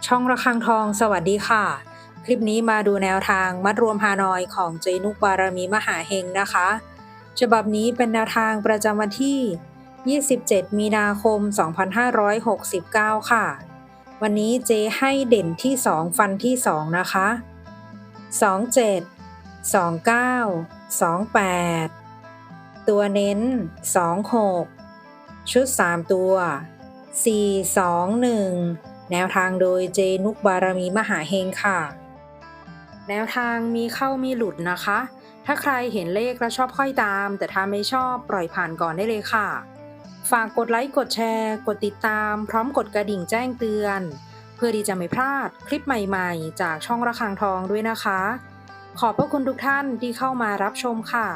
ช่องระฆังทองสวัสดีค่ะคลิปนี้มาดูแนวทางมัดรวมฮานอยของเจนุกบารมีมหาเฮงนะคะฉบับนี้เป็นแนวทางประจำวันที่ 27 มีนาคม 2569 ค่ะวันนี้เจให้เด่นที่ 2 ฟันที่ 2 นะคะ27 29 28ตัวเน้น26ชุด3ตัว421แนวทางโดยเจนุกบารมีมหาเฮงค่ะแนวทางมีเข้ามีหลุดนะคะถ้าใครเห็นเลขแล้วชอบค่อยตามแต่ถ้าไม่ชอบปล่อยผ่านก่อนได้เลยค่ะฝากกดไลค์กดแชร์กดติดตามพร้อมกดกระดิ่งแจ้งเตือนเพื่อที่จะไม่พลาดคลิปใหม่ๆจากช่องระฆังทองด้วยนะคะขอบพระคุณทุกท่านที่เข้ามารับชมค่ะ